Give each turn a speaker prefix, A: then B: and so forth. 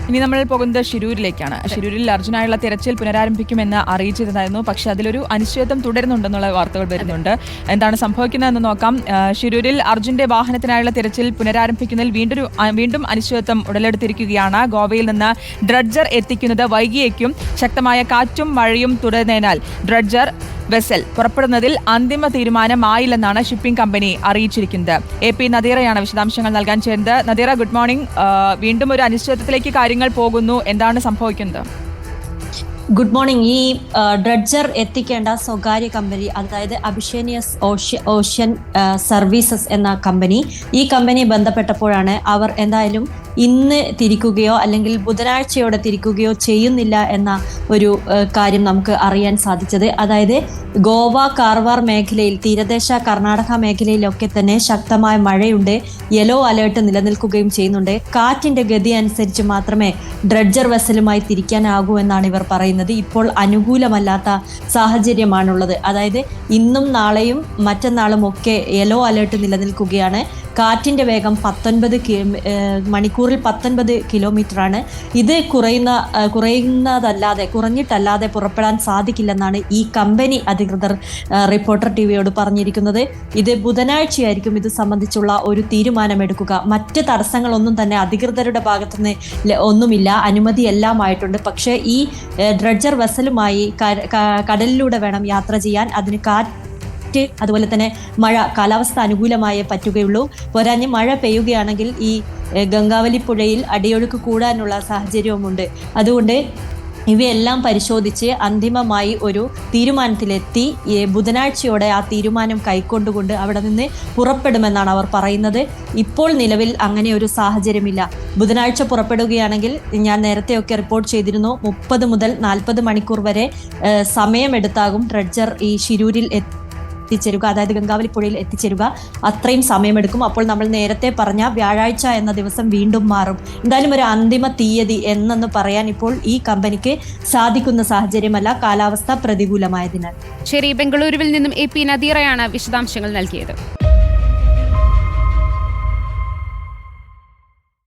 A: ഇനി നമ്മൾ പോകുന്നത് ഷിരൂരിലേക്കാണ്. ഷിരൂരിൽ അർജുനായുള്ള തിരച്ചിൽ പുനരാരംഭിക്കുമെന്ന് അറിയിച്ചിരുന്നായിരുന്നു. പക്ഷേ അതിലൊരു അനിശ്ചിതത്വം തുടരുന്നുണ്ടെന്നുള്ള വാർത്തകൾ വരുന്നുണ്ട്. എന്താണ് സംഭവിക്കുന്നതെന്ന് നോക്കാം. ഷിരൂരിൽ അർജുന്റെ വാഹനത്തിനായുള്ള തിരച്ചിൽ പുനരാരംഭിക്കുന്നതിൽ വീണ്ടും അനിശ്ചിതത്വം ഉടലെടുത്തിരിക്കുകയാണ്. ഗോവയിൽ നിന്ന് ഡ്രഡ്ജർ എത്തിക്കുന്നത് വൈകിയേക്കും. ശക്തമായ കാറ്റും മഴയും തുടരുന്നതിനാൽ ഡ്രഡ്ജർ വെസൽ പുറപ്പെടുന്നതിൽ അന്തിമ തീരുമാനമായില്ലെന്നാണ് ഷിപ്പിംഗ് കമ്പനി അറിയിച്ചിരിക്കുന്നത്. AP നദീറയാണ് വിശദാംശങ്ങൾ നൽകാൻ ചേരുന്നത്. Nadeera, good morning. വീണ്ടും ഒരു അനിശ്ചിതത്വത്തിലേക്ക് കാര്യങ്ങൾ പോകുന്നു. എന്താണ് സംഭവിക്കുന്നത്?
B: Good morning. ഈ ഡ്രഡ്ജർ എത്തിക്കേണ്ട സ്വകാര്യ കമ്പനി, അതായത് അബിഷേനിയസ് ഓഷ്യൻ സർവീസസ് എന്ന കമ്പനി, ഈ കമ്പനി ബന്ധപ്പെട്ടപ്പോഴാണ് അവർ എന്തായാലും ഇന്ന് തിരിക്കുകയോ അല്ലെങ്കിൽ ബുധനാഴ്ചയോടെ തിരിക്കുകയോ ചെയ്യുന്നില്ല എന്ന ഒരു കാര്യം നമുക്ക് അറിയാൻ സാധിച്ചത്. അതായത് ഗോവ, കാർവാർ മേഖലയിൽ, തീരദേശ കർണാടക മേഖലയിലൊക്കെ തന്നെ ശക്തമായ മഴയുണ്ട്. യെല്ലോ അലേർട്ട് നിലനിൽക്കുകയും ചെയ്യുന്നുണ്ട്. കാറ്റിന്റെ ഗതി അനുസരിച്ച് മാത്രമേ ഡ്രഡ്ജർ വെസലുമായി തിരിക്കാനാകൂ എന്നാണ് ഇവർ പറയുന്നത്. ഇപ്പോൾ അനുകൂലമല്ലാത്ത സാഹചര്യമാണുള്ളത്. അതായത് ഇന്നും നാളെയും മറ്റന്നാളും ഒക്കെ യെല്ലോ അലേർട്ട് നിലനിൽക്കുകയാണ്. കാറ്റിന്റെ വേഗം മണിക്കൂറിൽ 19 കിലോമീറ്ററാണ്. ഇത് കുറഞ്ഞിട്ടല്ലാതെ പുറപ്പെടാൻ സാധിക്കില്ലെന്നാണ് ഈ കമ്പനി അധികൃതർ റിപ്പോർട്ടർ TVയോട് പറഞ്ഞിരിക്കുന്നത്. ഇത് ബുധനാഴ്ചയായിരിക്കും ഇത് സംബന്ധിച്ചുള്ള ഒരു തീരുമാനമെടുക്കുക. മറ്റ് തടസ്സങ്ങളൊന്നും തന്നെ അധികൃതരുടെ ഭാഗത്തുനിന്ന് ഒന്നുമില്ല, അനുമതി എല്ലാം ആയിട്ടുണ്ട്. പക്ഷേ ഈ ഡ്രഡ്ജർ വെസലുമായി കടലിലൂടെ വേണം യാത്ര ചെയ്യാൻ. അതിന് അതുപോലെ തന്നെ മഴ, കാലാവസ്ഥ അനുകൂലമായേ പറ്റുകയുള്ളൂ. പോരാഞ്ഞ് മഴ പെയ്യുകയാണെങ്കിൽ ഈ ഗംഗാവലി പുഴയിൽ അടിയൊഴുക്ക് കൂടാനുള്ള സാഹചര്യവുമുണ്ട്. അതുകൊണ്ട് ഇവയെല്ലാം പരിശോധിച്ച് അന്തിമമായി ഒരു തീരുമാനത്തിലെത്തി ബുധനാഴ്ചയോടെ ആ തീരുമാനം കൈക്കൊണ്ടുകൊണ്ട് അവിടെ നിന്ന് പുറപ്പെടുമെന്നാണ് അവർ പറയുന്നത്. ഇപ്പോൾ നിലവിൽ അങ്ങനെ ഒരു സാഹചര്യമില്ല. ബുധനാഴ്ച പുറപ്പെടുകയാണെങ്കിൽ, ഞാൻ നേരത്തെയൊക്കെ റിപ്പോർട്ട് ചെയ്തിരുന്നു, 30 മുതൽ 40 മണിക്കൂർ വരെ സമയമെടുത്താകും ഡ്രഡ്ജർ ഈ ഷിരൂരിൽ എത്തിച്ചേരുക, അതായത് ഗംഗാവലി പുഴയിൽ എത്തിച്ചേരുക. അത്രയും സമയമെടുക്കും. അപ്പോൾ നമ്മൾ നേരത്തെ പറഞ്ഞ വ്യാഴാഴ്ച എന്ന ദിവസം വീണ്ടും മാറും. എന്തായാലും ഒരു അന്തിമ തീയതി എന്നു പറയാൻ ഇപ്പോൾ ഈ കമ്പനിക്ക് സാധിക്കുന്ന സാഹചര്യമല്ല, കാലാവസ്ഥ പ്രതികൂലമായതിനാൽ.
C: ശരി, ബംഗളൂരുവിൽ നിന്നും AP നദീറയാണ് വിശദാംശങ്ങൾ നൽകിയത്.